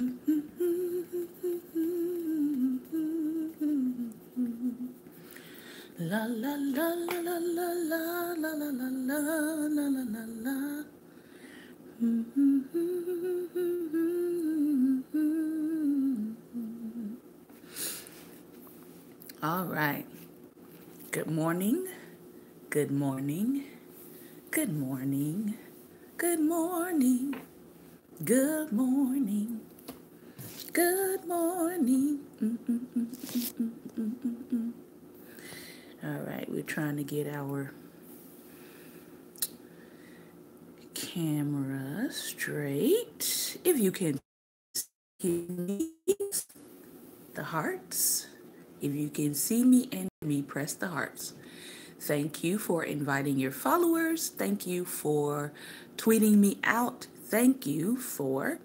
La la la la la la la la la la la la la la la. All right. Good morning. Good morning. Good morning. Good morning. Good morning. Good morning. All right, we're trying to get our camera straight. If you can see me, the hearts. If you can see me and me, press the hearts. Thank you for inviting your followers. Thank you for tweeting me out. Thank you for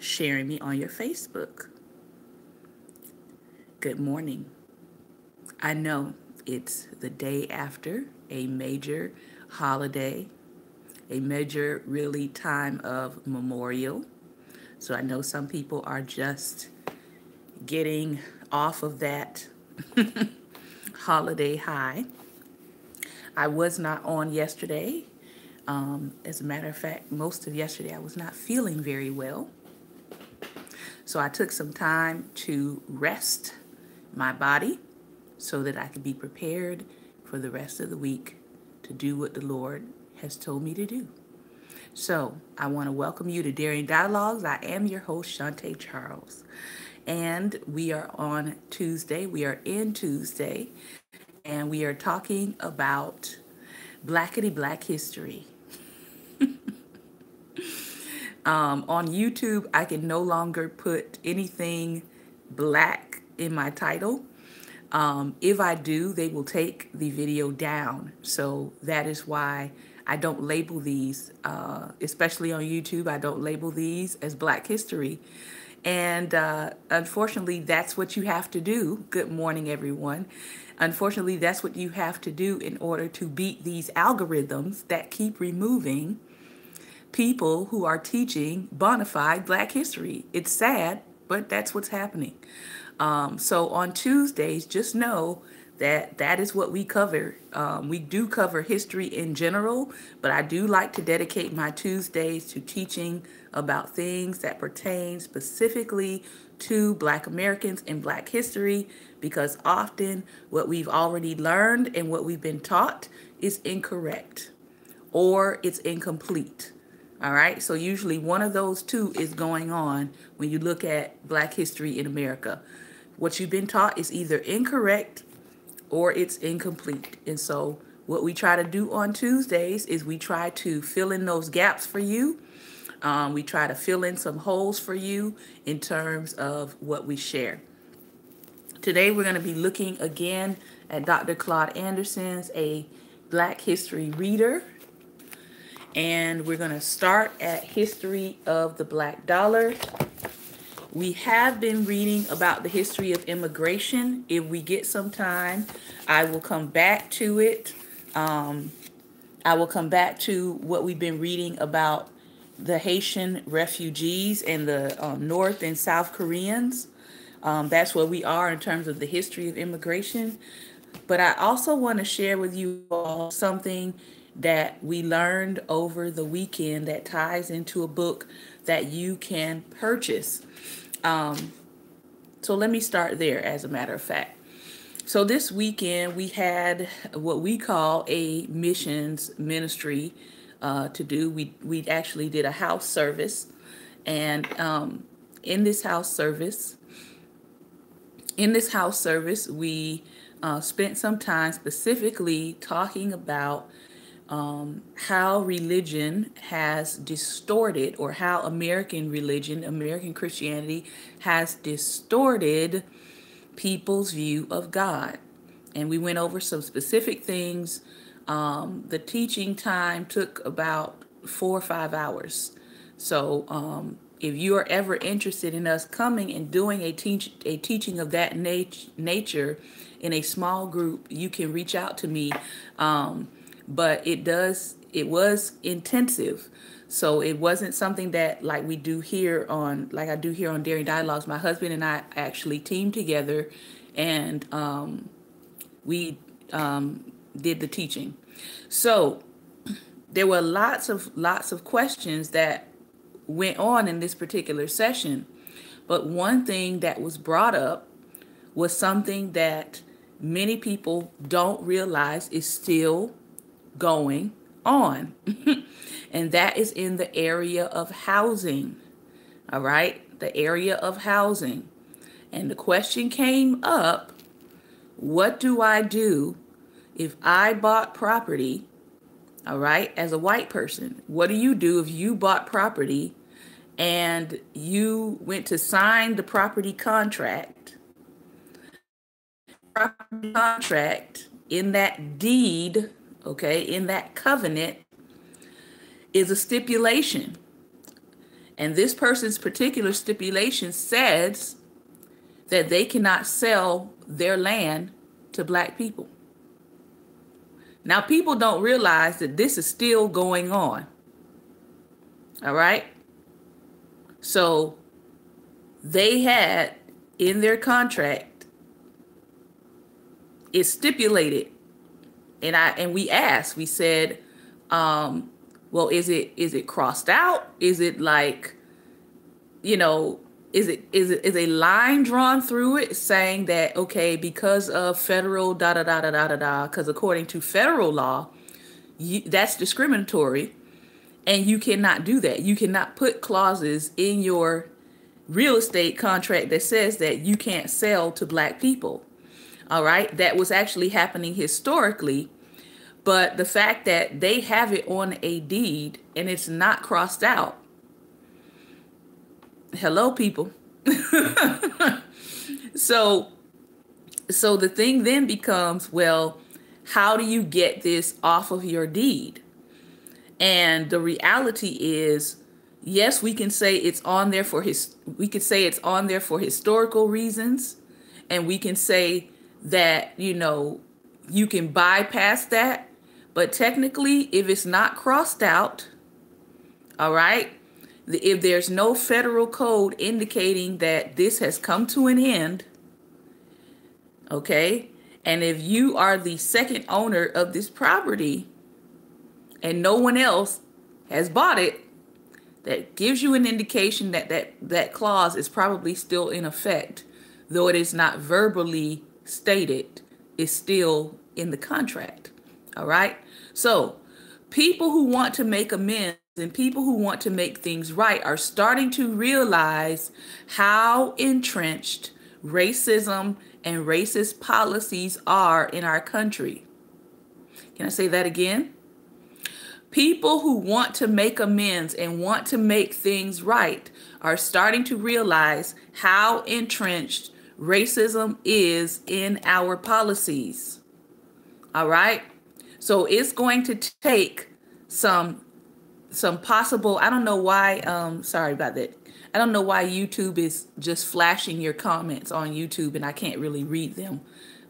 sharing me on your Facebook. Good morning. I know it's the day after a major holiday, a major really time of memorial. So I know some people are just getting off of that holiday high. I was not on yesterday. As a matter of fact, most of yesterday I was not feeling very well. So I took some time to rest my body so that I could be prepared for the rest of the week to do what the Lord has told me to do. So I want to welcome you to Daring Dialogues. I am your host, Shantae Charles. And we are on Tuesday. We are in Tuesday. And we are talking about Blackity Black history. On YouTube, I can no longer put anything black in my title. If I do, they will take the video down. So that is why I don't label these, especially on YouTube, I don't label these as Black history. And unfortunately, that's what you have to do. Good morning, everyone. Unfortunately, that's what you have to do in order to beat these algorithms that keep removing people who are teaching bona fide Black history. It's sad, but that's what's happening. So on Tuesdays, just know that that is what we cover. We do cover history in general, but I do like to dedicate my Tuesdays to teaching about things that pertain specifically to Black Americans and Black history, because often what we've already learned and what we've been taught is incorrect or it's incomplete. All right, so usually one of those two is going on when you look at Black history in America. What you've been taught is either incorrect or it's incomplete. And so what we try to do on Tuesdays is we try to fill in those gaps for you. We try to fill in some holes for you in terms of what we share. Today we're going to be looking again at Dr. Claude Anderson's A Black History Reader. And we're going to start at History of the Black Dollar. We have been reading about the history of immigration. If we get some time, I will come back to it. I will come back to what we've been reading about the Haitian refugees and the North and South Koreans. That's where we are in terms of the history of immigration. But I also want to share with you all something that we learned over the weekend that ties into a book that you can purchase. So let me start there, as a matter of fact. So this weekend we had what we call a missions ministry to do. We actually did a house service, and in this house service, we spent some time specifically talking about how religion has distorted, or how American religion, American Christianity has distorted people's view of God. And we went over some specific things. The teaching time took about 4 or 5 hours. So if you are ever interested in us coming and doing a teaching of that nature in a small group, you can reach out to me. But it was intensive. So it wasn't something that like we do here on, like I do here on Daring Dialogues. My husband and I actually teamed together, and we did the teaching. So there were lots of questions that went on in this particular session. But one thing that was brought up was something that many people don't realize is still going on. And that is in the area of housing. All right, the area of housing. And the question came up, what do I do if I bought property, all right, as a white person? What do you do if you bought property and you went to sign the property contract? Property contract, in that deed, okay, in that covenant, is a stipulation. And this person's particular stipulation says that they cannot sell their land to black people. Now, people don't realize that this is still going on. All right? So they had in their contract, it stipulated, and we asked, we said, well, is it crossed out? Is it like, is a line drawn through it saying that, okay, because of federal da da da da da da da, because according to federal law, that's discriminatory, and you cannot do that. You cannot put clauses in your real estate contract that says that you can't sell to black people. All right, that was actually happening historically. But the fact that they have it on a deed and it's not crossed out. Hello, people. So the thing then becomes, well, how do you get this off of your deed? And the reality is, yes, we can say it's on there for historical reasons, and we can say that, you can bypass that. But technically, if it's not crossed out, all right, if there's no federal code indicating that this has come to an end, okay, and if you are the second owner of this property and no one else has bought it, that gives you an indication that clause is probably still in effect, though it is not verbally stated, it's still in the contract. All right. So people who want to make amends and people who want to make things right are starting to realize how entrenched racism and racist policies are in our country. Can I say that again? People who want to make amends and want to make things right are starting to realize how entrenched racism is in our policies. All right. So it's going to take some possible, I don't know why, sorry about that. I don't know why YouTube is just flashing your comments on YouTube and I can't really read them.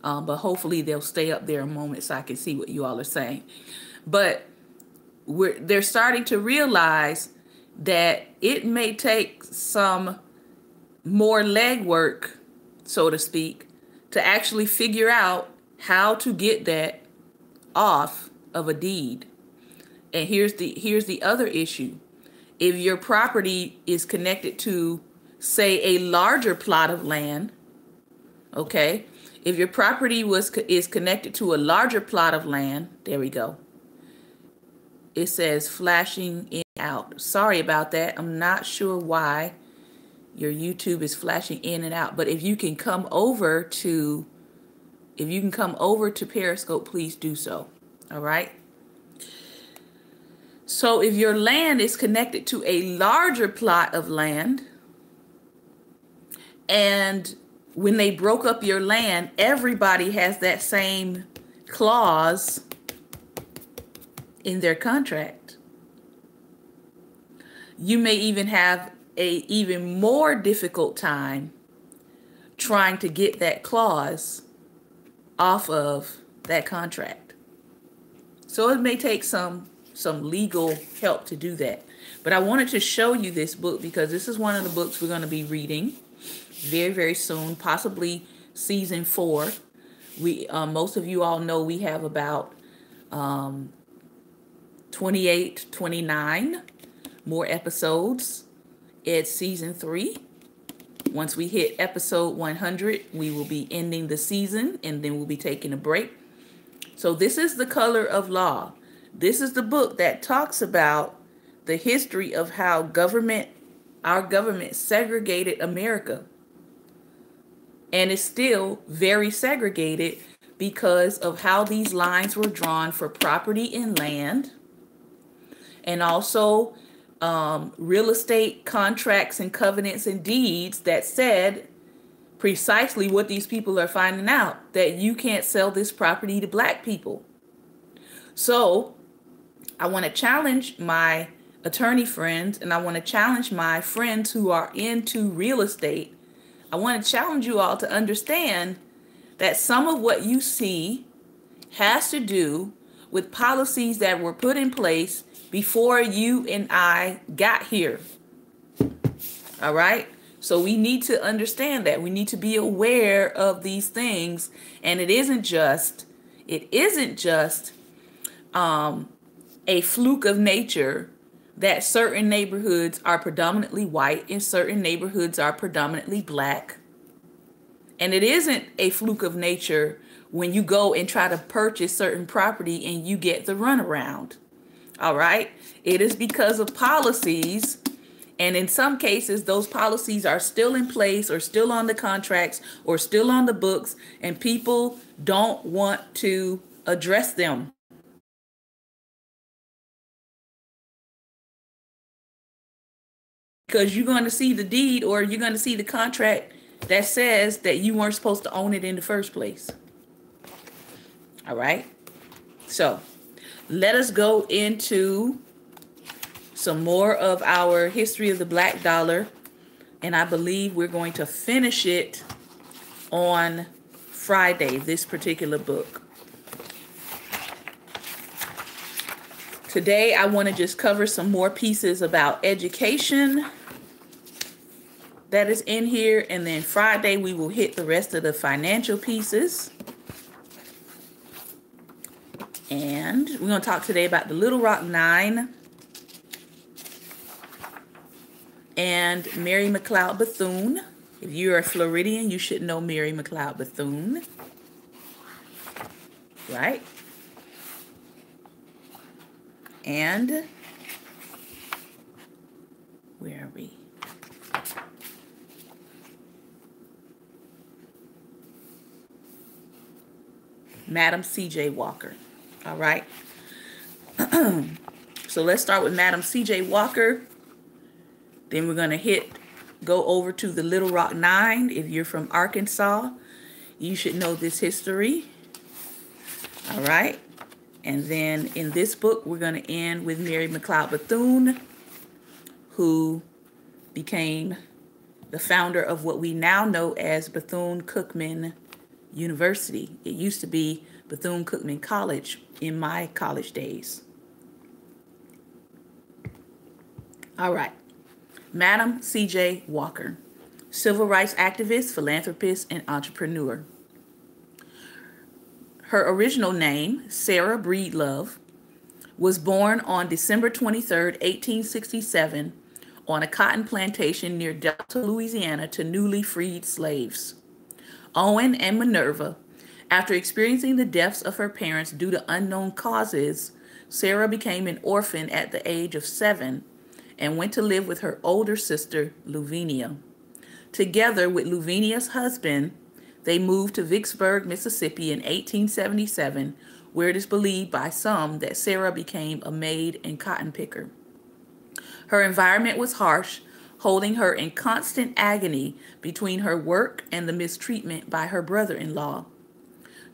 But hopefully they'll stay up there a moment so I can see what you all are saying. But they're starting to realize that it may take some more legwork, so to speak, to actually figure out how to get that off of a deed. And here's the other issue. If your property is connected to, say, a larger plot of land, okay? If your property is connected to a larger plot of land, there we go. It says flashing in and out. Sorry about that. I'm not sure why your YouTube is flashing in and out. But if you can come over to Periscope, please do so. All right. So if your land is connected to a larger plot of land, and when they broke up your land, everybody has that same clause in their contract, you may even have a even more difficult time trying to get that clause off of that contract. So it may take some legal help to do that. But I wanted to show you this book because this is one of the books we're going to be reading very, very soon, possibly season 4. Most of you all know we have about 28, 29 more episodes. It's season 3. Once we hit episode 100, we will be ending the season, and then we'll be taking a break. So this is The Color of Law. This is the book that talks about the history of how our government segregated America. And it's still very segregated because of how these lines were drawn for property and land, and also real estate contracts and covenants and deeds that said precisely what these people are finding out, that you can't sell this property to black people. So I want to challenge my attorney friends, and I want to challenge my friends who are into real estate. I want to challenge you all to understand that some of what you see has to do with policies that were put in place before you and I got here. All right? So we need to understand that. We need to be aware of these things. And it isn't just a fluke of nature that certain neighborhoods are predominantly white and certain neighborhoods are predominantly black. And it isn't a fluke of nature when you go and try to purchase certain property and you get the runaround. All right? It is because of policies. And in some cases, those policies are still in place or still on the contracts or still on the books, and people don't want to address them. Because you're going to see the deed or you're going to see the contract that says that you weren't supposed to own it in the first place. All right? So let us go into some more of our history of the black dollar. And I believe we're going to finish it on Friday, this particular book. Today, I want to just cover some more pieces about education that is in here. And then Friday, we will hit the rest of the financial pieces. And we're going to talk today about the Little Rock Nine and Mary McLeod Bethune. If you're a Floridian, you should know Mary McLeod Bethune. Right? And where are we? Madam C.J. Walker. All right. So let's start with Madam C.J. Walker. Then we're going to go over to the Little Rock Nine. If you're from Arkansas, you should know this history. All right. And then in this book, we're going to end with Mary McLeod Bethune, who became the founder of what we now know as Bethune-Cookman University. It used to be Bethune-Cookman College in my college days. All right. Madam C.J. Walker, civil rights activist, philanthropist, and entrepreneur. Her original name, Sarah Breedlove, was born on December 23rd, 1867, on a cotton plantation near Delta, Louisiana, to newly freed slaves. Owen and Minerva, after experiencing the deaths of her parents due to unknown causes, Sarah became an orphan at the age of 7 and went to live with her older sister, Louvenia. Together with Louvenia's husband, they moved to Vicksburg, Mississippi in 1877, where it is believed by some that Sarah became a maid and cotton picker. Her environment was harsh, holding her in constant agony between her work and the mistreatment by her brother-in-law.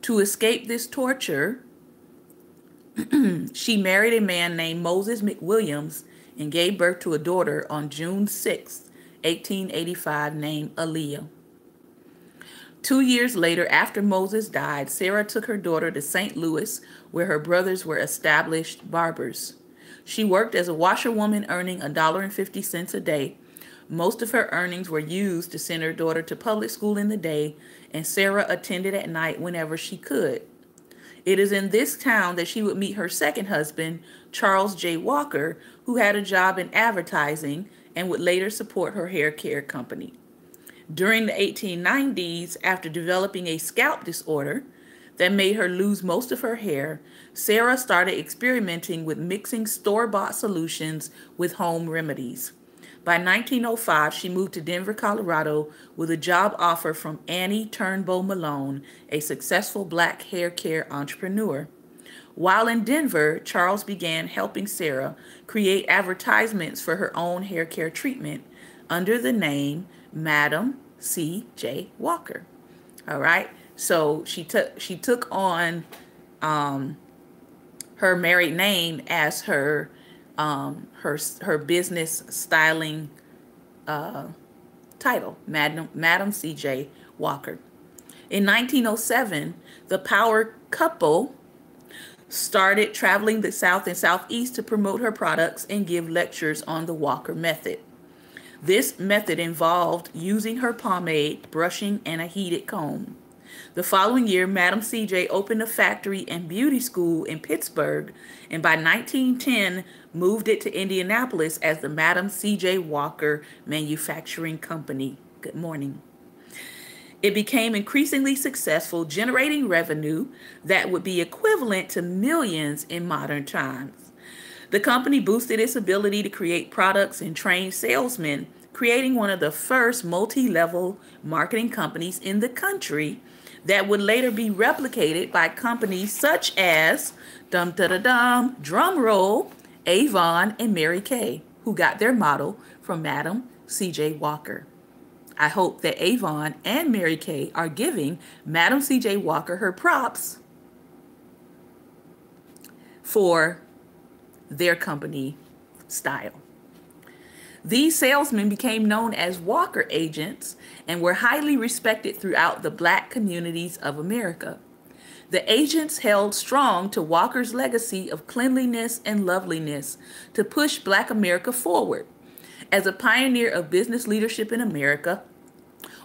To escape this torture, she married a man named Moses McWilliams and gave birth to a daughter on June 6, 1885, named Aaliyah. 2 years later, after Moses died, Sarah took her daughter to St. Louis, where her brothers were established barbers. She worked as a washerwoman, earning $1.50 a day. Most of her earnings were used to send her daughter to public school in the day, and Sarah attended at night whenever she could. It is in this town that she would meet her second husband, Charles J. Walker, who had a job in advertising and would later support her hair care company. During the 1890s, after developing a scalp disorder that made her lose most of her hair, Sarah started experimenting with mixing store-bought solutions with home remedies. By 1905, she moved to Denver, Colorado, with a job offer from Annie Turnbow Malone, a successful black hair care entrepreneur. While in Denver, Charles began helping Sarah create advertisements for her own hair care treatment under the name Madam C.J. Walker. All right, so she took on her married name as her business styling title, Madam C.J. Walker. In 1907, the power couple started traveling the South and Southeast to promote her products and give lectures on the Walker method. This method involved using her pomade, brushing, and a heated comb. The following year, Madam CJ opened a factory and beauty school in Pittsburgh, and by 1910 moved it to Indianapolis as the Madam C.J. Walker Manufacturing Company. Good morning. It became increasingly successful, generating revenue that would be equivalent to millions in modern times. The company boosted its ability to create products and train salesmen, creating one of the first multi-level marketing companies in the country that would later be replicated by companies such as, drum roll, Avon and Mary Kay, who got their model from Madam C.J. Walker. I hope that Avon and Mary Kay are giving Madam C.J. Walker her props for their company style. These salesmen became known as Walker agents and were highly respected throughout the black communities of America. The agents held strong to Walker's legacy of cleanliness and loveliness to push Black America forward. As a pioneer of business leadership in America,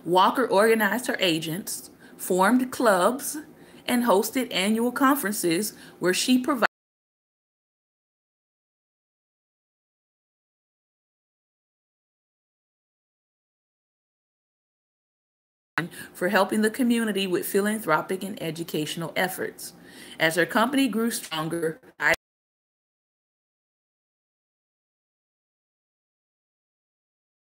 Walker organized her agents, formed clubs, and hosted annual conferences where she provided for helping the community with philanthropic and educational efforts. As her company grew stronger,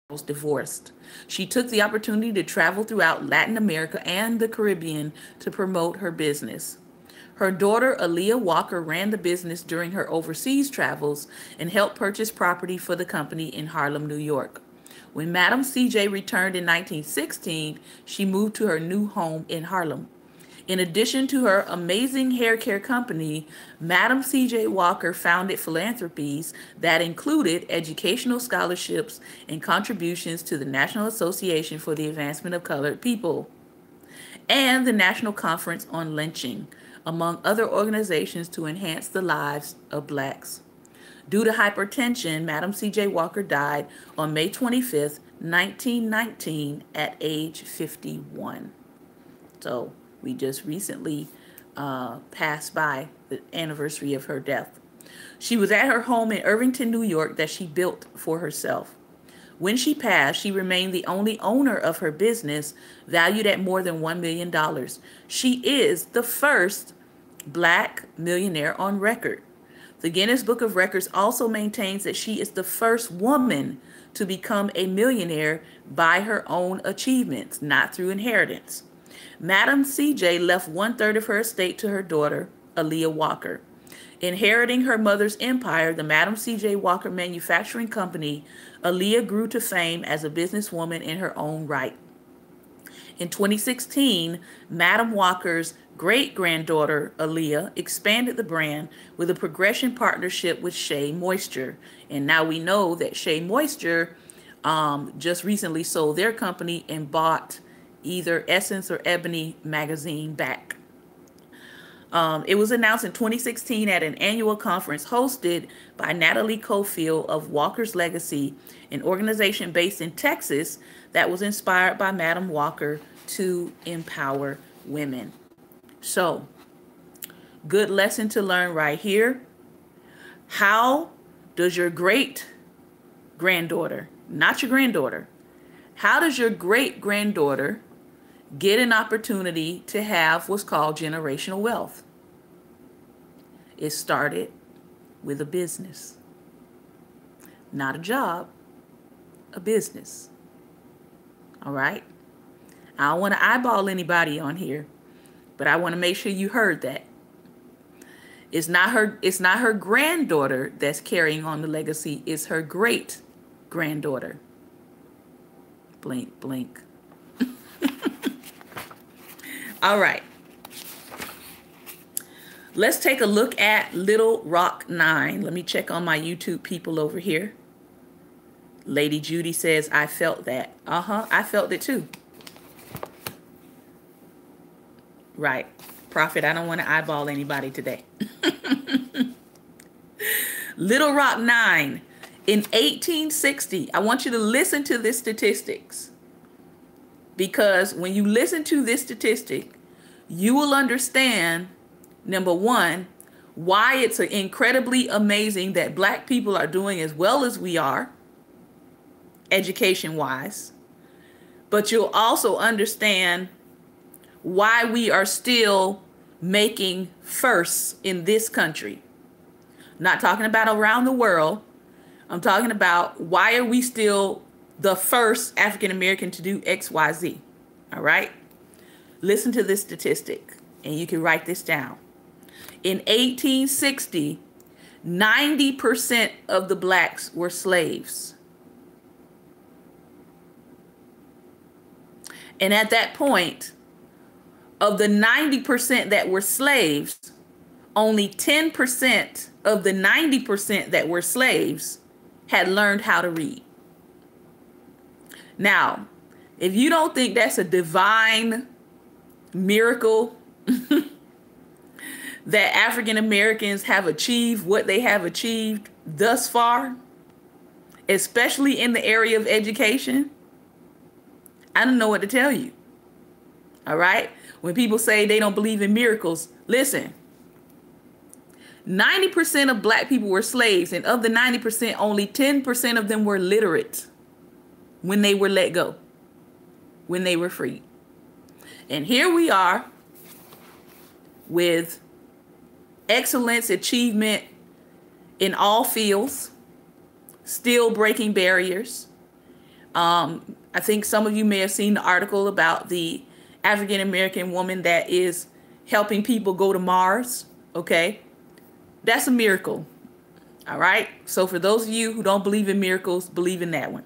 was divorced. She took the opportunity to travel throughout Latin America and the Caribbean to promote her business. Her daughter, Aaliyah Walker, ran the business during her overseas travels and helped purchase property for the company in Harlem, New York. When Madam CJ returned in 1916, she moved to her new home in Harlem. In addition to her amazing hair care company, Madam C.J. Walker founded philanthropies that included educational scholarships and contributions to the National Association for the Advancement of Colored People and the National Conference on Lynching, among other organizations to enhance the lives of blacks. Due to hypertension, Madam C.J. Walker died on May 25th, 1919 at age 51. So we just recently passed by the anniversary of her death. She was at her home in Irvington, New York that she built for herself. When she passed, she remained the only owner of her business, valued at more than $1 million. She is the first Black millionaire on record. The Guinness Book of Records also maintains that she is the first woman to become a millionaire by her own achievements, not through inheritance. Madam C.J. left 1/3 of her estate to her daughter, Aaliyah Walker. Inheriting her mother's empire, the Madam C.J. Walker Manufacturing Company, Aaliyah grew to fame as a businesswoman in her own right. In 2016, Madam Walker's great-granddaughter, Aaliyah, expanded the brand with a progression partnership with Shea Moisture. And now we know that Shea Moisture just recently sold their company and bought either Essence or Ebony magazine back. It was announced in 2016 at an annual conference hosted by Natalie Cofield of Walker's Legacy, an organization based in Texas that was inspired by Madam Walker to empower women. So, good lesson to learn right here. How does your great granddaughter, not your granddaughter, how does your great granddaughter get an opportunity to have what's called generational wealth? It started with a business. Not a job, a business. All right? I don't want to eyeball anybody on here, but I want to make sure you heard that. It's not her granddaughter that's carrying on the legacy, it's her great granddaughter. Blink, blink. All right. Let's take a look at Little Rock 9. Let me check on my YouTube people over here. Lady Judy says, I felt that. I felt it too. Right. Prophet, I don't want to eyeball anybody today. Little Rock 9. In 1860, I want you to listen to this statistics. Because when you listen to this statistic, you will understand, number one, why it's incredibly amazing that Black people are doing as well as we are, education-wise. But you'll also understand why we are still making firsts in this country. Not talking about around the world. I'm talking about why are we still the first African American to do X, Y, Z. All right? Listen to this statistic, and you can write this down. In 1860, 90% of the Blacks were slaves. And at that point, of the 90% that were slaves, only 10% of the 90% that were slaves had learned how to read. Now, if you don't think that's a divine miracle that African Americans have achieved what they have achieved thus far, especially in the area of education, I don't know what to tell you. All right? When people say they don't believe in miracles, listen. 90% of Black people were slaves, and of the 90%, only 10% of them were literate when they were let go, when they were freed. And here we are with excellence, achievement in all fields, still breaking barriers. I think some of you may have seen the article about the African American woman that is helping people go to Mars. Okay, that's a miracle. All right. So for those of you who don't believe in miracles, believe in that one.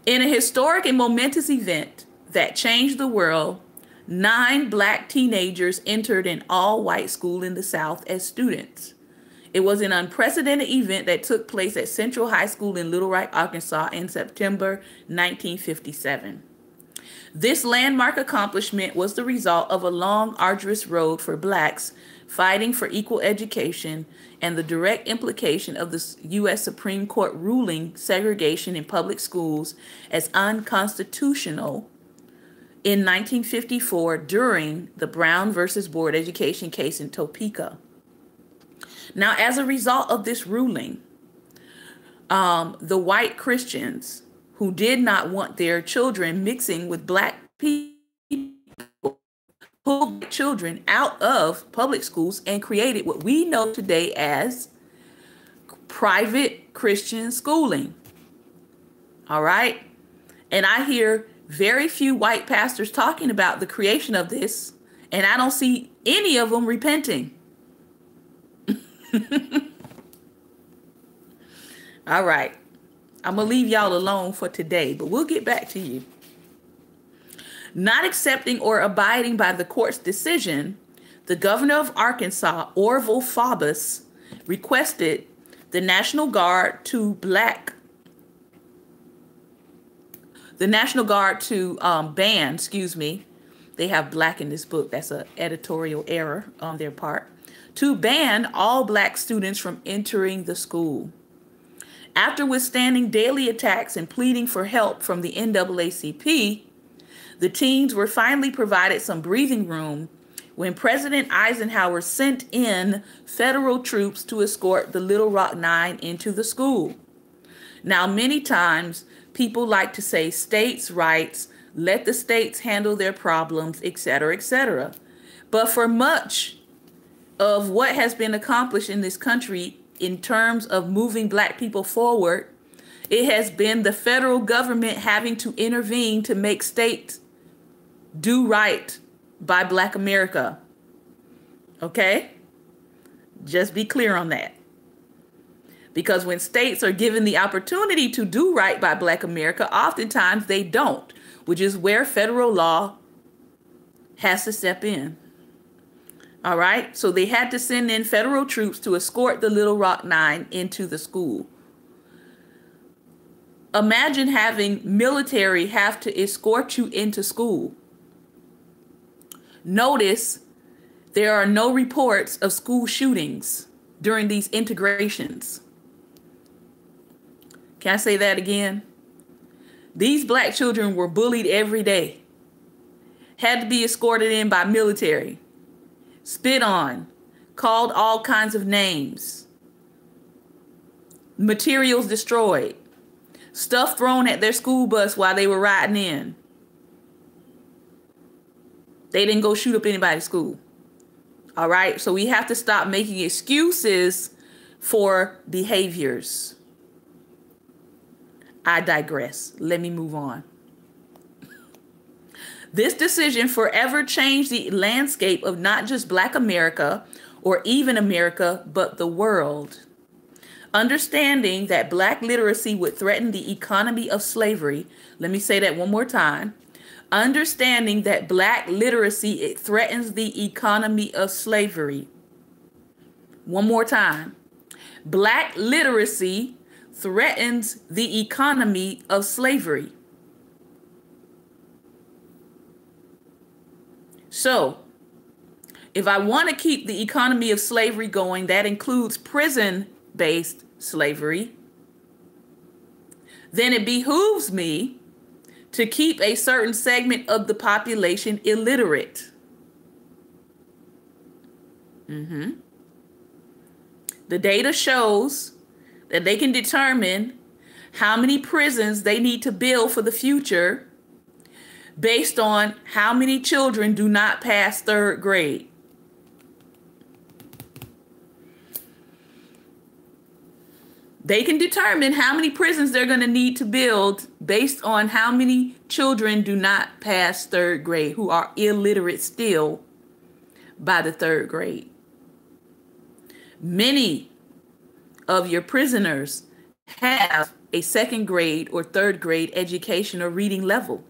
In a historic and momentous event that changed the world, 9 Black teenagers entered an all-white school in the South as students. It was an unprecedented event that took place at Central High School in Little Rock, Arkansas in September 1957. This landmark accomplishment was the result of a long, arduous road for Blacks fighting for equal education and the direct implication of the U.S. Supreme Court ruling segregation in public schools as unconstitutional in 1954 during the Brown versus Board Education case in Topeka. Now, as a result of this ruling, the white Christians who did not want their children mixing with Black people pulled children out of public schools and created what we know today as private Christian schooling. All right? And I hear very few white pastors talking about the creation of this, and I don't see any of them repenting. All right. I'm going to leave y'all alone for today, but we'll get back to you. Not accepting or abiding by the court's decision, the governor of Arkansas, Orville Faubus, requested the National Guard to ban, They have black in this book. That's an editorial error on their part. To ban all black students from entering the school. After withstanding daily attacks and pleading for help from the NAACP, the teens were finally provided some breathing room when President Eisenhower sent in federal troops to escort the Little Rock Nine into the school. Now, many times people like to say states' rights, let the states handle their problems, etc., etc. But for much of what has been accomplished in this country in terms of moving black people forward, it has been the federal government having to intervene to make states do right by Black America. Okay? Just be clear on that. Because when states are given the opportunity to do right by Black America, oftentimes they don't, which is where federal law has to step in. All right? So they had to send in federal troops to escort the Little Rock Nine into the school. Imagine having military have to escort you into school. Notice there are no reports of school shootings during these integrations. Can I say that again? These black children were bullied every day, had to be escorted in by military, spit on, called all kinds of names, materials destroyed, stuff thrown at their school bus while they were riding in. They didn't go shoot up anybody's school. All right. So we have to stop making excuses for behaviors. I digress. Let me move on. This decision forever changed the landscape of not just Black America or even America, but the world. Understanding that Black literacy would threaten the economy of slavery. Let me say that one more time. Understanding that Black literacy, it threatens the economy of slavery. One more time. Black literacy threatens the economy of slavery. So, if I want to keep the economy of slavery going, that includes prison-based slavery, then it behooves me to keep a certain segment of the population illiterate. The data shows that they can determine how many prisons they need to build for the future based on how many children do not pass third grade. They can determine how many prisons they're going to need to build based on how many children do not pass third grade, who are illiterate still by the third grade. Many of your prisoners have a second grade or third grade education or reading level.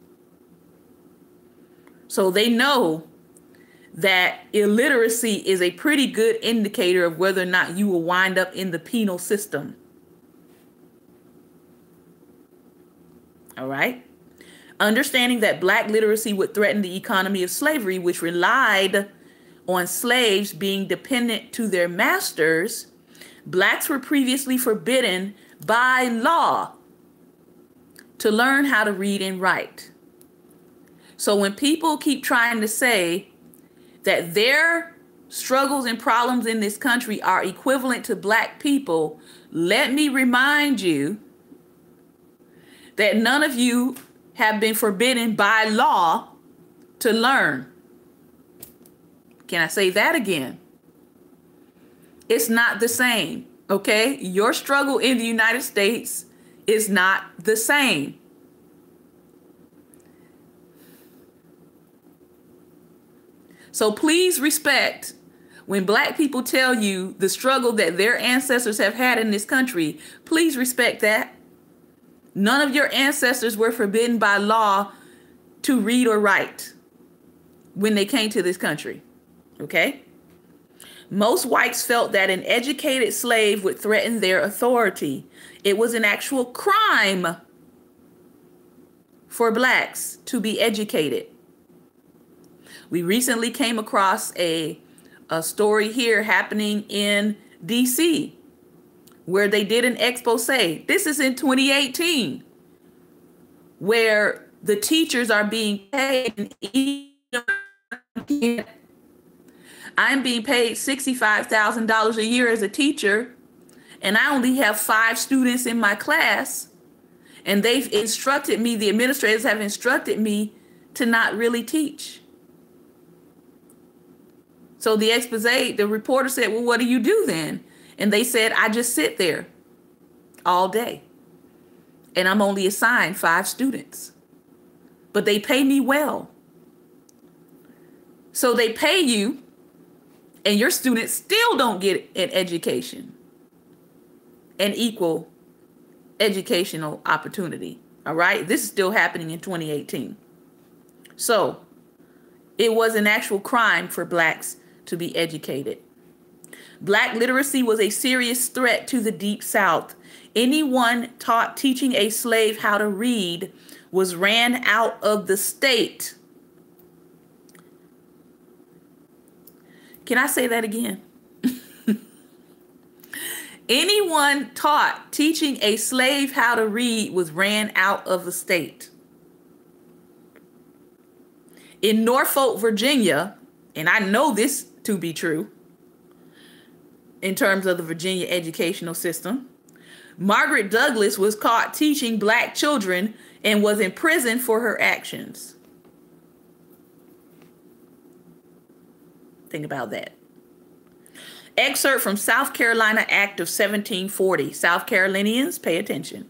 So they know that illiteracy is a pretty good indicator of whether or not you will wind up in the penal system. All right. Understanding that Black literacy would threaten the economy of slavery, which relied on slaves being dependent to their masters, Blacks were previously forbidden by law to learn how to read and write. So when people keep trying to say that their struggles and problems in this country are equivalent to Black people, let me remind you that none of you have been forbidden by law to learn. Can I say that again? It's not the same, okay? Your struggle in the United States is not the same. So please respect when Black people tell you the struggle that their ancestors have had in this country. Please respect that. None of your ancestors were forbidden by law to read or write when they came to this country, okay? Most whites felt that an educated slave would threaten their authority. It was an actual crime for Blacks to be educated. We recently came across a story here happening in DC where they did an expose. This is in 2018, where the teachers are being paid. I'm being paid $65,000 a year as a teacher, and I only have 5 students in my class. And they've instructed me, the administrators have instructed me to not really teach. So the expose, the reporter said, well, what do you do then? And they said, I just sit there all day. And I'm only assigned 5 students. But they pay me well. So they pay you, and your students still don't get an education, an equal educational opportunity. All right. This is still happening in 2018. So it was an actual crime for blacks to be educated. Black literacy was a serious threat to the Deep South. Anyone taught teaching a slave how to read was ran out of the state. Can I say that again? Anyone taught teaching a slave how to read was ran out of the state. In Norfolk, Virginia, and I know this to be true in terms of the Virginia educational system, Margaret Douglas was caught teaching black children and was imprisoned for her actions. Think about that. Excerpt from South Carolina Act of 1740. South Carolinians, pay attention.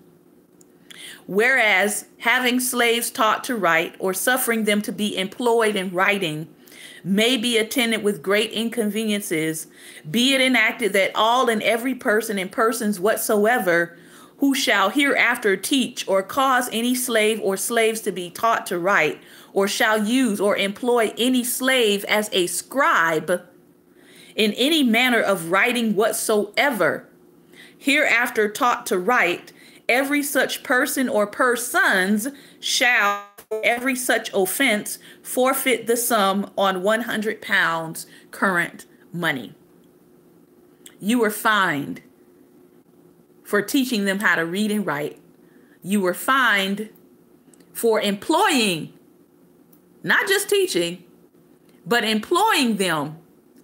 Whereas having slaves taught to write or suffering them to be employed in writing may be attended with great inconveniences, be it enacted that all and every person and persons whatsoever who shall hereafter teach or cause any slave or slaves to be taught to write, or shall use or employ any slave as a scribe in any manner of writing whatsoever, hereafter taught to write, every such person or persons shall, for every such offense, forfeit the sum on 100 pounds current money. You were fined for teaching them how to read and write. You were fined for employing, not just teaching, but employing them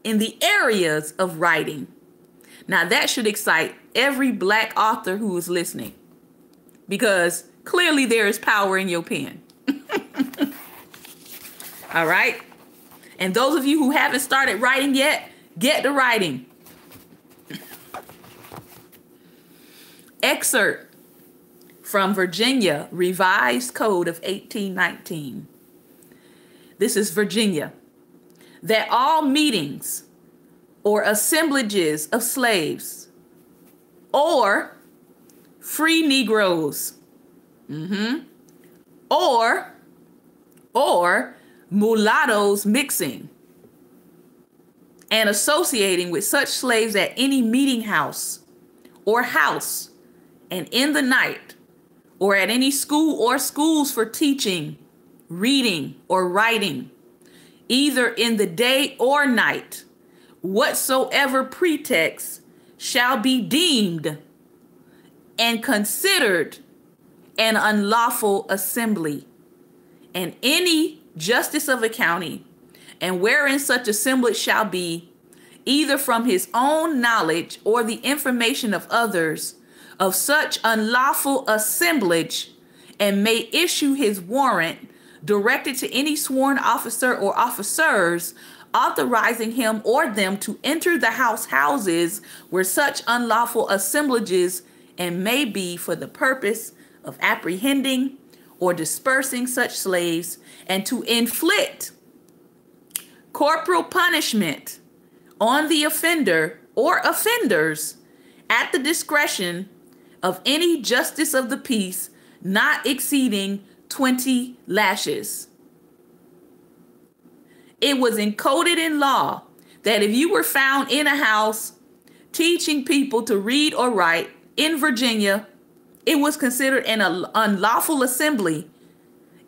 in the areas of writing. Now that should excite every black author who is listening, because clearly there is power in your pen. All right. And those of you who haven't started writing yet, get to writing. Excerpt from Virginia Revised Code of 1819. This is Virginia. That all meetings or assemblages of slaves or free Negroes, or mulattoes mixing and associating with such slaves at any meeting house or house and in the night, or at any school or schools for teaching, reading, or writing, either in the day or night, whatsoever pretext shall be deemed and considered an unlawful assembly, and any justice of a county, and wherein such assemblage shall be, either from his own knowledge or the information of others, of such unlawful assemblage, and may issue his warrant directed to any sworn officer or officers, authorizing him or them to enter the houses where such unlawful assemblages, and may be for the purpose of apprehending or dispersing such slaves, and to inflict corporal punishment on the offender or offenders at the discretion of any justice of the peace, not exceeding 20 lashes. It was encoded in law that if you were found in a house teaching people to read or write in Virginia, it was considered an unlawful assembly,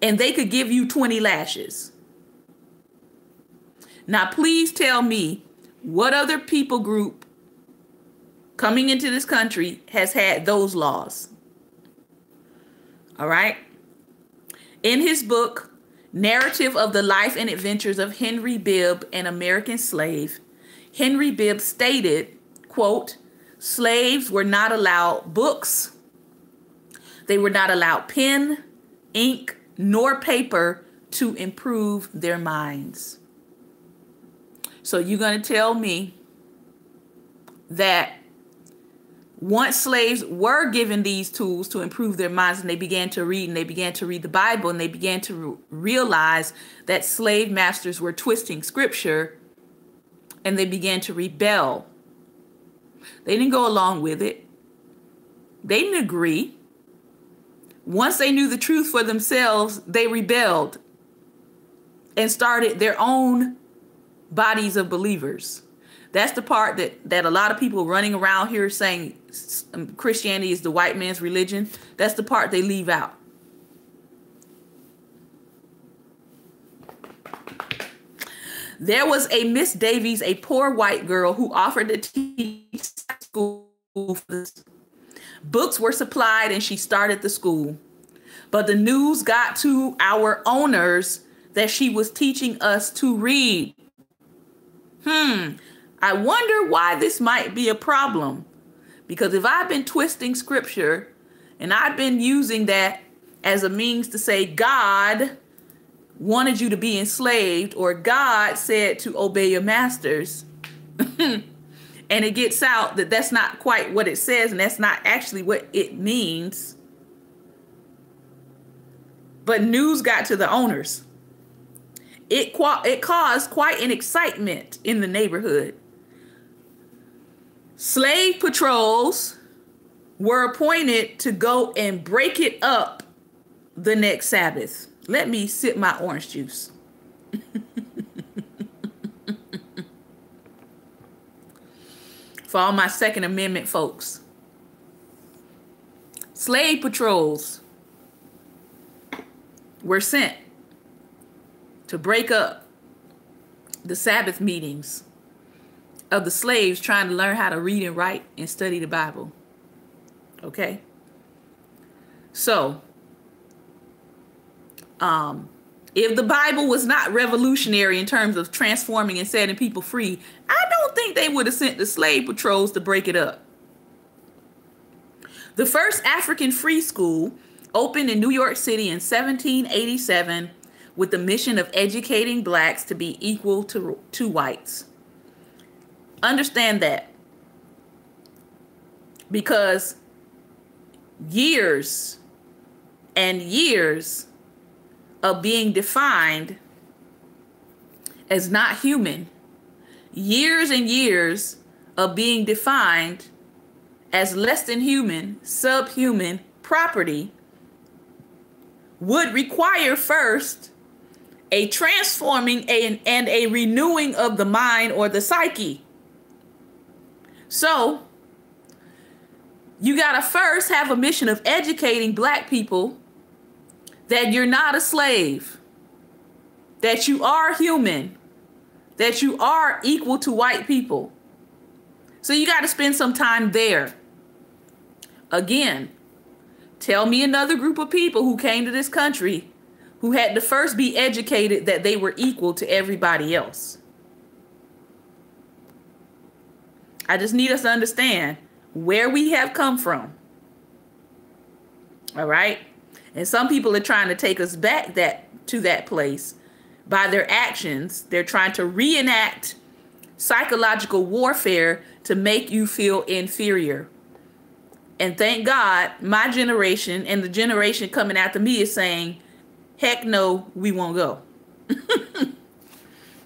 and they could give you 20 lashes. Now, please tell me what other people group coming into this country has had those laws. All right. In his book, Narrative of the Life and Adventures of Henry Bibb, an American Slave, Henry Bibb stated, quote, slaves were not allowed books. They were not allowed pen, ink, nor paper to improve their minds. So you're going to tell me that once slaves were given these tools to improve their minds, and they began to read, and they began to read the Bible, and they began to realize that slave masters were twisting scripture, and they began to rebel. They didn't go along with it. They didn't agree. Once they knew the truth for themselves, they rebelled and started their own bodies of believers. That's the part that a lot of people running around here saying Christianity is the white man's religion. That's the part they leave out. There was a Miss Davies, a poor white girl who offered to teach school. Books were supplied and she started the school. But the news got to our owners that she was teaching us to read. I wonder why this might be a problem. Because if I've been twisting scripture and I've been using that as a means to say God wanted you to be enslaved, or God said to obey your masters, and it gets out that that's not quite what it says, and that's not actually what it means. But news got to the owners. It caused quite an excitement in the neighborhood. Slave patrols were appointed to go and break it up the next Sabbath. Let me sip my orange juice. For all my Second Amendment folks. Slave patrols were sent to break up the Sabbath meetings of the slaves trying to learn how to read and write and study the Bible. Okay? So, if the Bible was not revolutionary in terms of transforming and setting people free, I don't think they would have sent the slave patrols to break it up. The first African free school opened in New York City in 1787 with the mission of educating blacks to be equal to whites. Understand that. Because years and years of being defined as not human, years and years of being defined as less than human, subhuman property would require first a transforming and a renewing of the mind or the psyche. So you got to first have a mission of educating black people that you're not a slave, that you are human, that you are equal to white people. So you got to spend some time there. Again, tell me another group of people who came to this country who had to first be educated that they were equal to everybody else. I just need us to understand where we have come from. All right? And some people are trying to take us back to that place by their actions. They're trying to reenact psychological warfare to make you feel inferior. And thank God, my generation and the generation coming after me is saying, heck no, we won't go.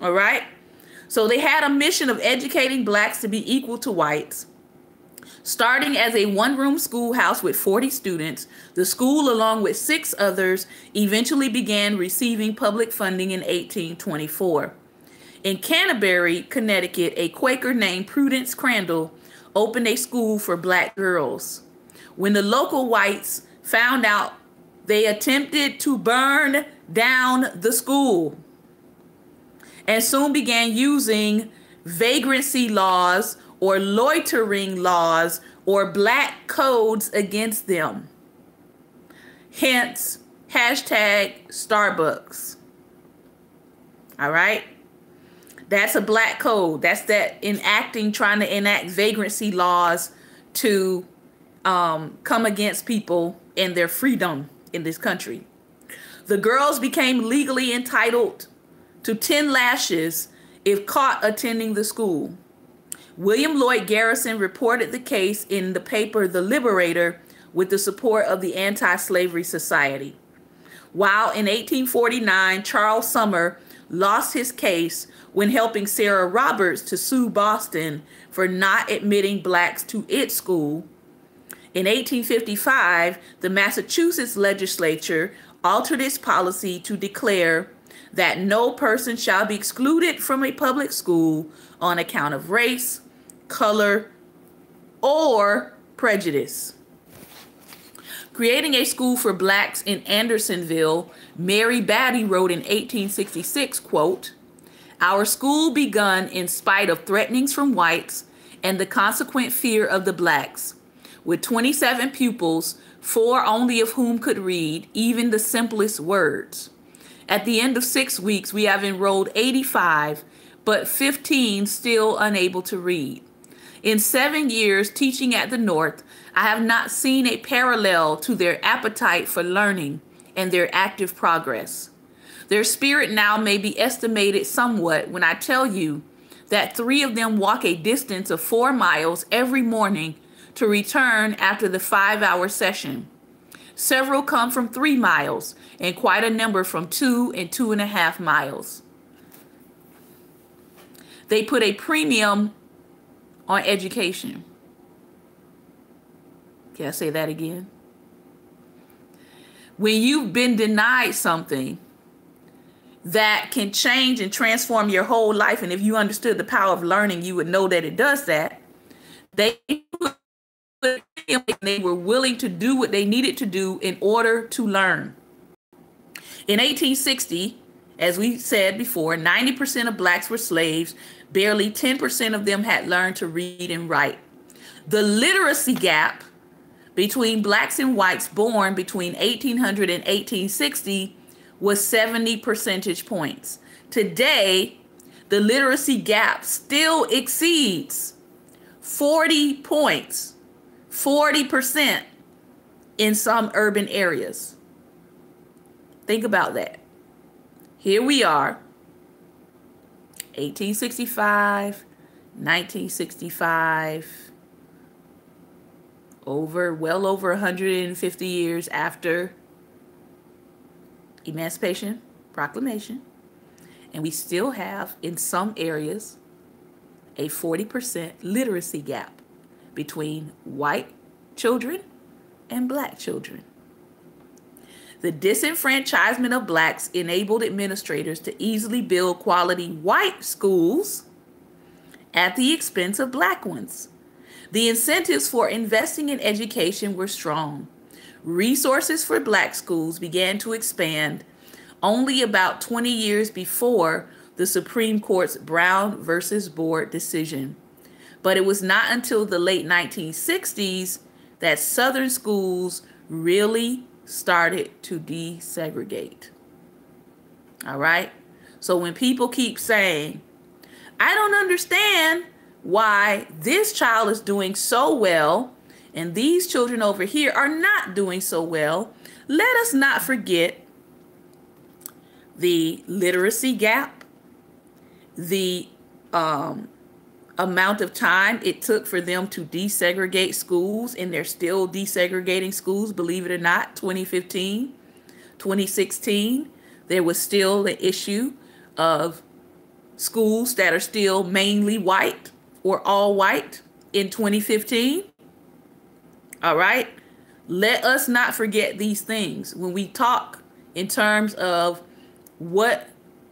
All right? So they had a mission of educating blacks to be equal to whites. Starting as a one-room schoolhouse with 40 students, the school, along with 6 others, eventually began receiving public funding in 1824. In Canterbury, Connecticut, a Quaker named Prudence Crandall opened a school for black girls. When the local whites found out, they attempted to burn down the school. and soon began using vagrancy laws or loitering laws or black codes against them. Hence, hashtag Starbucks. All right? That's a black code. That's that trying to enact vagrancy laws to come against people and their freedom in this country. The girls became legally entitled to 10 lashes if caught attending the school. William Lloyd Garrison reported the case in the paper The Liberator with the support of the Anti-Slavery Society. While in 1849, Charles Sumner lost his case when helping Sarah Roberts to sue Boston for not admitting blacks to its school. In 1855, the Massachusetts legislature altered its policy to declare that no person shall be excluded from a public school on account of race, color, or prejudice. Creating a school for blacks in Andersonville, Mary Batty wrote in 1866, quote, "Our school begun in spite of threatenings from whites and the consequent fear of the blacks. With 27 pupils, 4 only of whom could read even the simplest words. At the end of 6 weeks, we have enrolled 85, but 15 still unable to read. In 7 years teaching at the North, I have not seen a parallel to their appetite for learning and their active progress. Their spirit now may be estimated somewhat when I tell you that 3 of them walk a distance of 4 miles every morning to return after the 5-hour session. Several come from 3 miles and quite a number from 2 and 2.5 miles. They put a premium on education." Can I say that again? When you've been denied something that can change and transform your whole life, and if you understood the power of learning, you would know that it does that. They were willing to do what they needed to do in order to learn. In 1860, as we said before, 90% of blacks were slaves. Barely 10% of them had learned to read and write. The literacy gap between blacks and whites born between 1800 and 1860 was 70 percentage points. Today, the literacy gap still exceeds 40 points, 40% in some urban areas. Think about that. Here we are, 1865, 1965, well over 150 years after Emancipation Proclamation, and we still have, in some areas, a 40% literacy gap between white children and black children. The disenfranchisement of blacks enabled administrators to easily build quality white schools at the expense of black ones. The incentives for investing in education were strong. Resources for black schools began to expand only about 20 years before the Supreme Court's Brown versus Board decision. But it was not until the late 1960s that Southern schools really started to desegregate. All right? So when people keep saying, I don't understand why this child is doing so well and these children over here are not doing so well, let us not forget the literacy gap, the amount of time it took for them to desegregate schools, and they're still desegregating schools, believe it or not. 2015, 2016, there was still the issue of schools that are still mainly white or all white in 2015. All right. Let us not forget these things when we talk in terms of what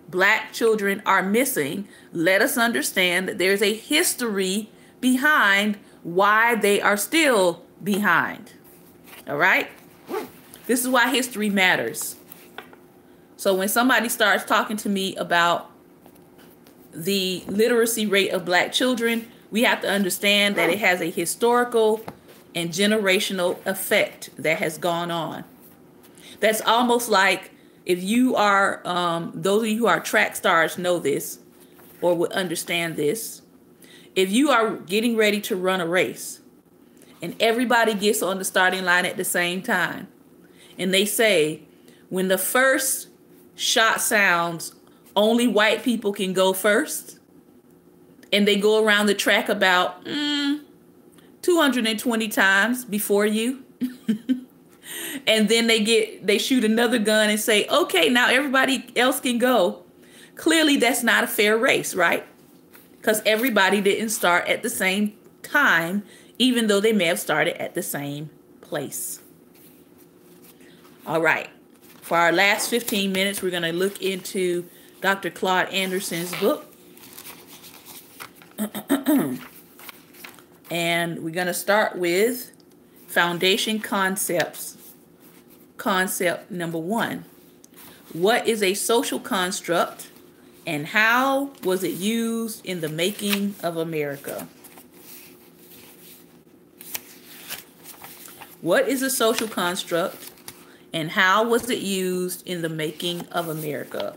black children are missing. Let us understand that there's a history behind why they are still behind. All right? This is why history matters. So when somebody starts talking to me about the literacy rate of black children, we have to understand that it has a historical and generational effect that has gone on. That's almost like if you are, those of you who are track stars know this or would understand this. If you are getting ready to run a race and everybody gets on the starting line at the same time, and they say, when the first shot sounds, only white people can go first, and they go around the track about 220 times before you, and then they shoot another gun and say, okay, now everybody else can go. Clearly, that's not a fair race, right? Because everybody didn't start at the same time, even though they may have started at the same place. All right. For our last 15 minutes, we're going to look into Dr. Claude Anderson's book. And we're going to start with Foundation Concepts. Concept number 1. What is a social construct and how was it used in the making of America? What is a social construct and how was it used in the making of America?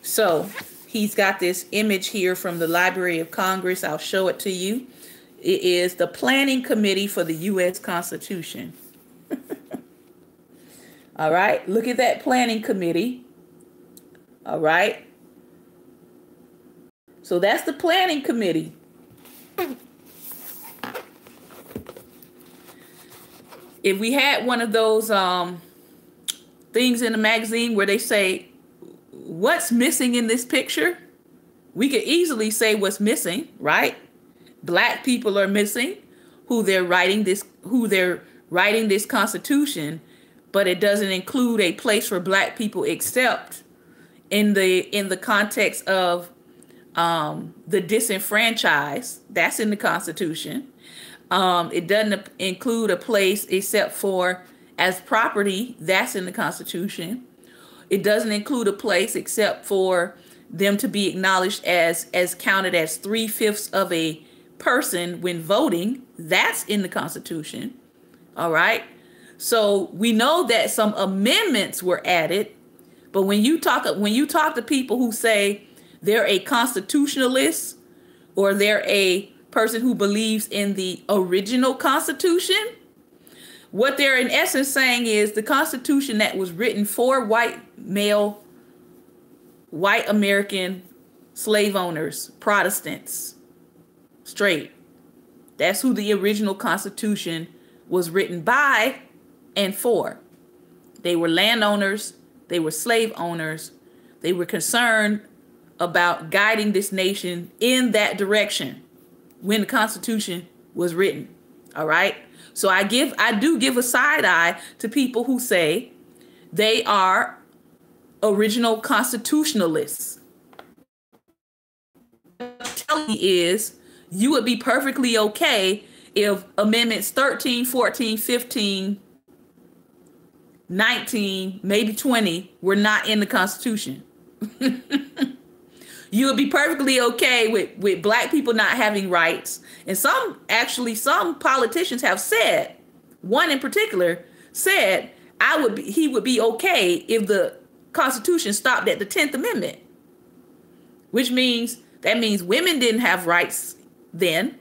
So he's got this image here from the Library of Congress. I'll show it to you. It is the Planning Committee for the U.S. Constitution. All right, look at that planning committee. All right. So that's the planning committee. If we had one of those things in the magazine where they say, what's missing in this picture? We could easily say what's missing, right? Black people are missing, who they're writing this Constitution, but it doesn't include a place for black people except in the context of the disenfranchised. That's in the Constitution. It doesn't include a place except for as property. That's in the Constitution. It doesn't include a place except for them to be acknowledged as counted as 3/5 of a person when voting. That's in the Constitution. All right. So we know that some amendments were added, but when you talk to people who say they're a constitutionalist or they're a person who believes in the original Constitution, what they're in essence saying is the Constitution that was written for white American slave owners, Protestants, straight. That's who the original Constitution was written by and for. They were landowners. They were slave owners. They were concerned about guiding this nation in that direction when the Constitution was written. All right. So I do give a side eye to people who say they are original constitutionalists. What I'm telling you is you would be perfectly okay if amendments 13, 14, 15, 19, maybe 20 were not in the Constitution. You would be perfectly okay with black people not having rights. And some politicians have said, one in particular said, he would be okay if the Constitution stopped at the 10th Amendment, which means women didn't have rights then.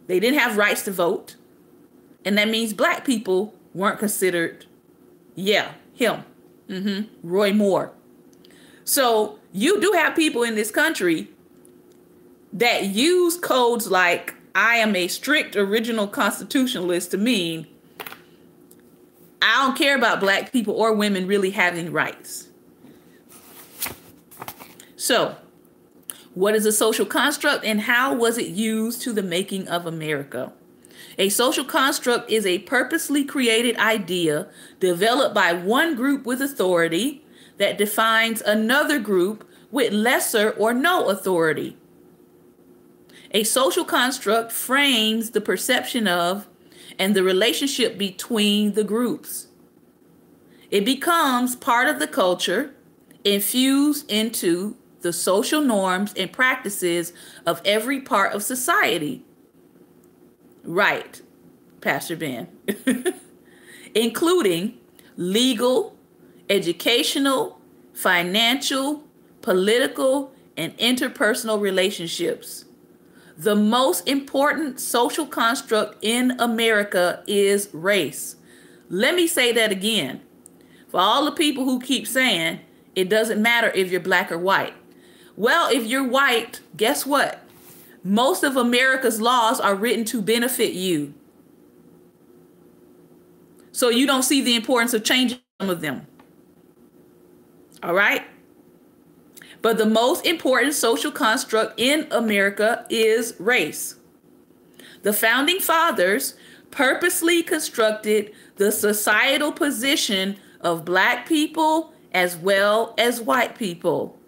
They didn't have rights to vote. And that means black people weren't considered. Yeah, him. Roy Moore. So you do have people in this country that use codes like I am a strict original constitutionalist to mean I don't care about black people or women really having rights. So what is a social construct and how was it used to the making of America? A social construct is a purposely created idea developed by one group with authority that defines another group with lesser or no authority. A social construct frames the perception of and the relationship between the groups. It becomes part of the culture, infused into the social norms and practices of every part of society. Right, Pastor Ben. Including legal, educational, financial, political, and interpersonal relationships. The most important social construct in America is race. Let me say that again. For all the people who keep saying it doesn't matter if you're black or white. Well, if you're white, guess what? Most of America's laws are written to benefit you. So you don't see the importance of changing some of them. All right? But the most important social construct in America is race. The founding fathers purposely constructed the societal position of black people as well as white people.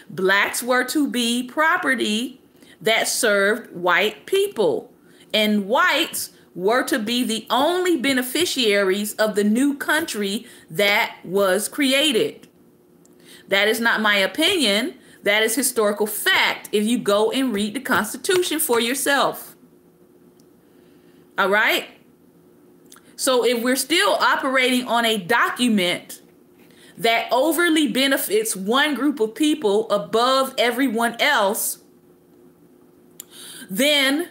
Blacks were to be property that served white people, and whites were to be the only beneficiaries of the new country that was created. That is not my opinion. That is historical fact if you go and read the Constitution for yourself. All right? So if we're still operating on a document that overly benefits one group of people above everyone else, then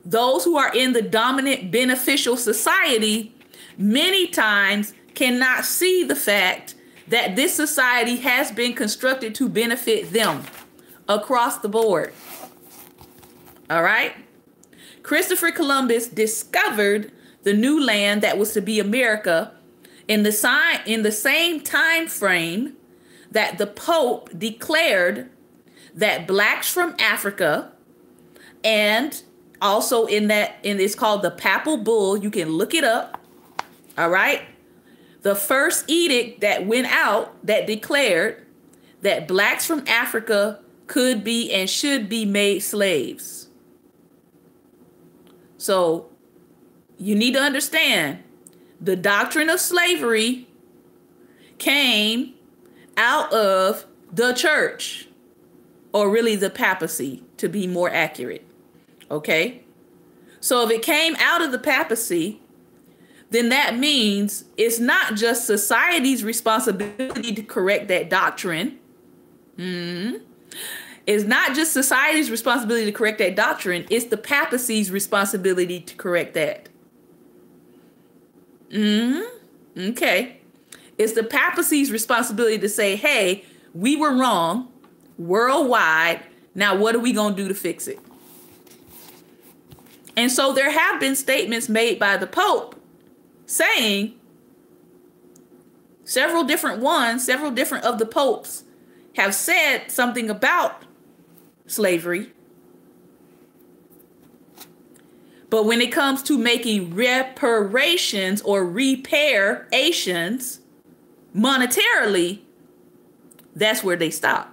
those who are in the dominant beneficial society many times cannot see the fact that this society has been constructed to benefit them across the board. All right? Christopher Columbus discovered the new land that was to be America in the same time frame that the Pope declared that blacks from Africa, and also it's called the Papal Bull. You can look it up. All right. The first edict that went out that declared that blacks from Africa could be and should be made slaves. So you need to understand the doctrine of slavery came out of the church, or really the papacy, to be more accurate. Okay? So if it came out of the papacy, then that means it's not just society's responsibility to correct that doctrine. It's not just society's responsibility to correct that doctrine. It's the papacy's responsibility to correct that. Okay. It's the papacy's responsibility to say, hey, we were wrong worldwide. Now, what are we going to do to fix it? And so there have been statements made by the Pope saying, several different of the popes have said something about slavery. But when it comes to making reparations or reparations monetarily, that's where they stop.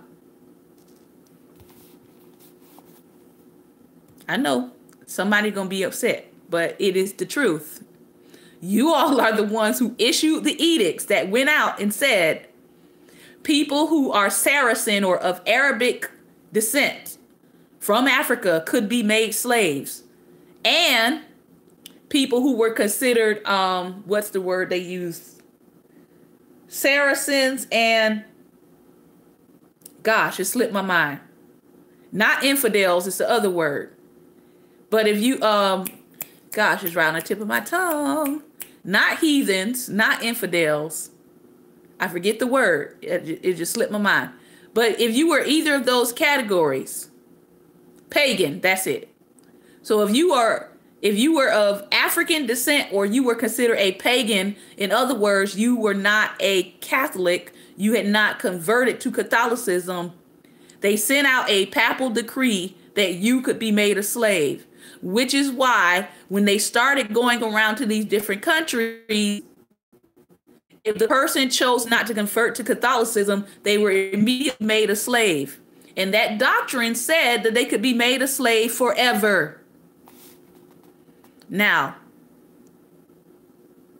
I know somebody's going to be upset, but it is the truth. You all are the ones who issued the edicts that went out and said people who are Saracen or of Arabic descent from Africa could be made slaves. And people who were considered, what's the word they use? Saracens and, gosh, it slipped my mind. Not infidels, it's the other word. But if you, gosh, it's right on the tip of my tongue. Not heathens, not infidels. I forget the word. It just slipped my mind. But if you were either of those categories, pagan, that's it. So if you were of African descent, or you were considered a pagan, in other words, you were not a Catholic, you had not converted to Catholicism, they sent out a papal decree that you could be made a slave, which is why when they started going around to these different countries, if the person chose not to convert to Catholicism, they were immediately made a slave. And that doctrine said that they could be made a slave forever. Now,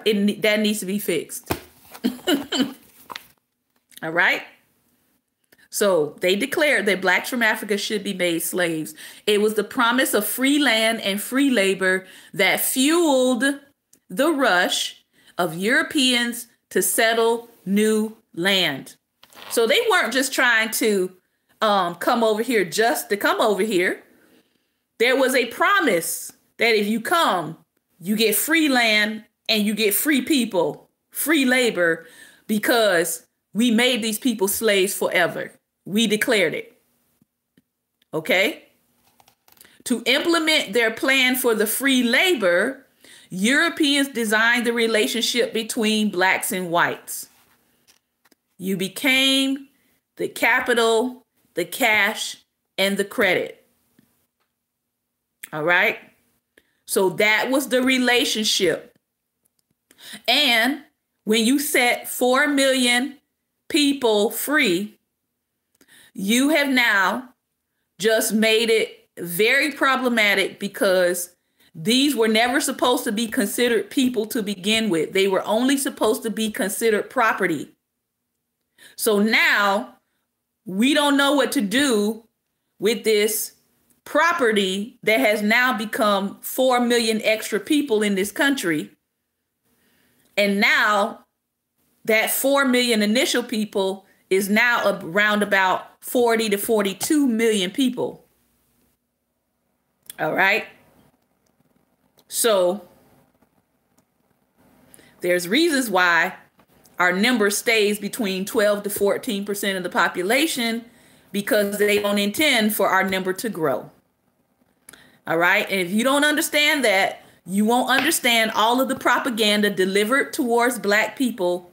that needs to be fixed. All right. So they declared that blacks from Africa should be made slaves. It was the promise of free land and free labor that fueled the rush of Europeans to settle new land. So they weren't just trying to come over here just to come over here. There was a promise that if you come, you get free land and you get free people, free labor, because we made these people slaves forever. We declared it. Okay? To implement their plan for the free labor, Europeans designed the relationship between blacks and whites. You became the capital, the cash, and the credit. All right? So that was the relationship. And when you set 4 million people free, you have now just made it very problematic, because these were never supposed to be considered people to begin with. They were only supposed to be considered property. So now we don't know what to do with this property that has now become 4 million extra people in this country. And now that 4 million initial people is now around about 40 to 42 million people. All right. So there's reasons why our number stays between 12 to 14% of the population, because they don't intend for our number to grow. All right. And if you don't understand that, you won't understand all of the propaganda delivered towards black people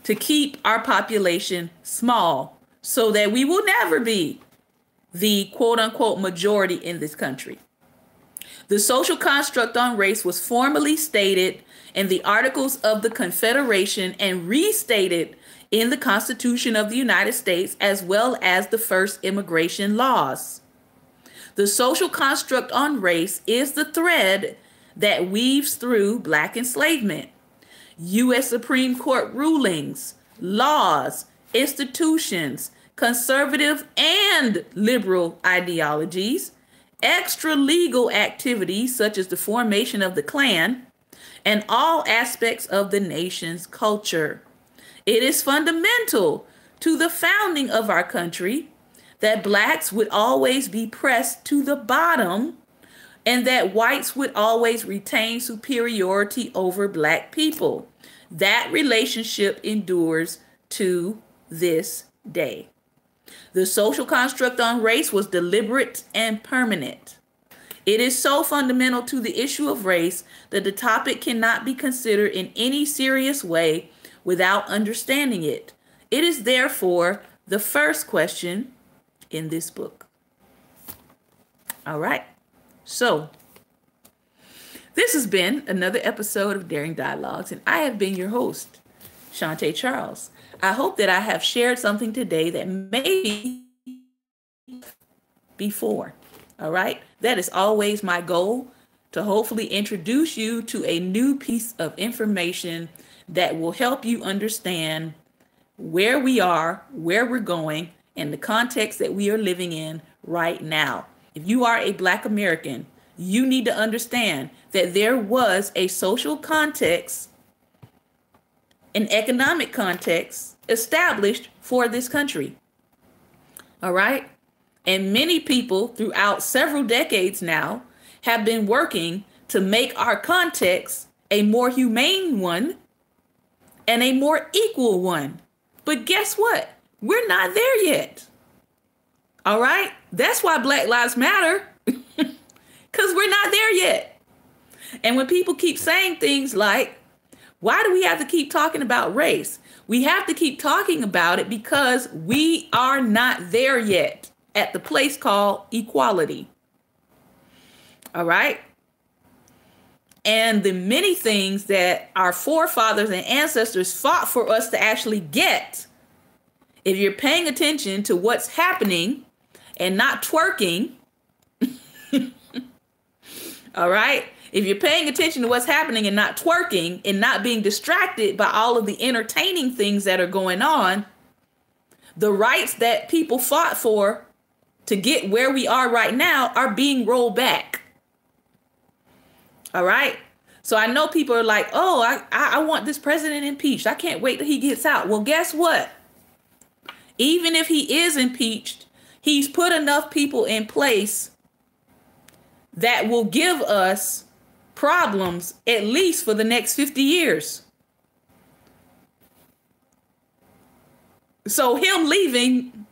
to keep our population small, so that we will never be the quote unquote majority in this country. The social construct on race was formally stated in the Articles of the Confederation and restated in the Constitution of the United States, as well as the first immigration laws. The social construct on race is the thread that weaves through black enslavement, U.S. Supreme Court rulings, laws, institutions, conservative and liberal ideologies, extra-legal activities such as the formation of the Klan, and all aspects of the nation's culture. It is fundamental to the founding of our country that blacks would always be pressed to the bottom, and that whites would always retain superiority over black people. That relationship endures to this day. The social construct on race was deliberate and permanent. It is so fundamental to the issue of race that the topic cannot be considered in any serious way without understanding it. It is therefore the first question in this book. All right. So this has been another episode of Daring Dialogues, and I have been your host, Shantae Charles. I hope that I have shared something today that maybe before. All right. That is always my goal, to hopefully introduce you to a new piece of information that will help you understand where we are, where we're going, and the context that we are living in right now. If you are a Black American, you need to understand that there was a social context, an economic context established for this country. All right. And many people throughout several decades now have been working to make our context a more humane one and a more equal one. But guess what? We're not there yet. All right. That's why Black Lives Matter, because we're not there yet. And when people keep saying things like, why do we have to keep talking about race? We have to keep talking about it because we are not there yet at the place called equality. All right. And the many things that our forefathers and ancestors fought for us to actually get, if you're paying attention to what's happening and not twerking, all right, if you're paying attention to what's happening and not twerking and not being distracted by all of the entertaining things that are going on, The rights that people fought for to get where we are right now are being rolled back. All right. So I know people are like, oh, I want this president impeached. I can't wait till he gets out. Well, guess what? Even if he is impeached, he's put enough people in place that will give us problems at least for the next 50 years. So him leaving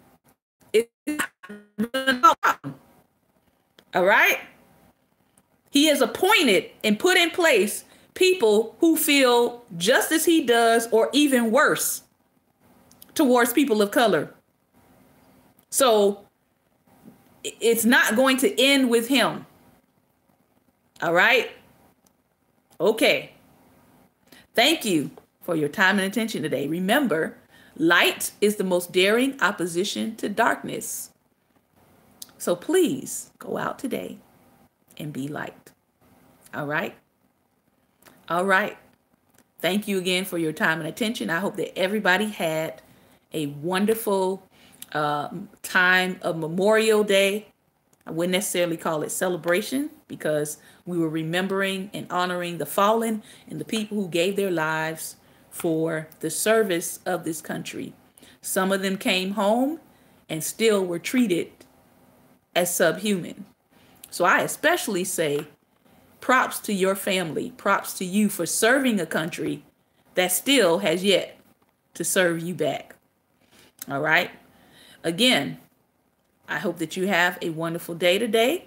is no problem. All right? He has appointed and put in place people who feel just as he does or even worse towards people of color. So it's not going to end with him. All right? Okay. Thank you for your time and attention today. Remember, light is the most daring opposition to darkness. So please go out today and be light. All right? All right. Thank you again for your time and attention. I hope that everybody had a wonderful time of Memorial Day. I wouldn't necessarily call it celebration because we were remembering and honoring the fallen and the people who gave their lives for the service of this country. Some of them came home and still were treated as subhuman. So I especially say props to your family, props to you for serving a country that still has yet to serve you back. All right. Again, I hope that you have a wonderful day today.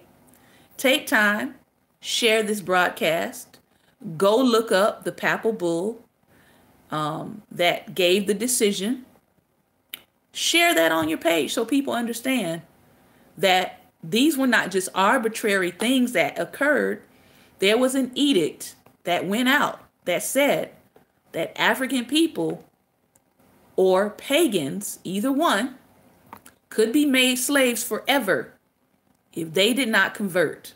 Take time, share this broadcast, go look up the Papal Bull that gave the decision. Share that on your page so people understand that these were not just arbitrary things that occurred. There was an edict that went out that said that African people or pagans, either one, could be made slaves forever if they did not convert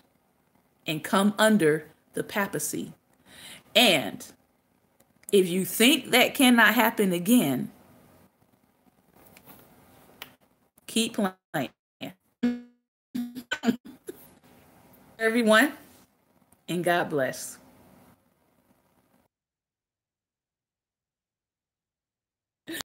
and come under the papacy. And if you think that cannot happen again, keep playing. Everyone, and God bless.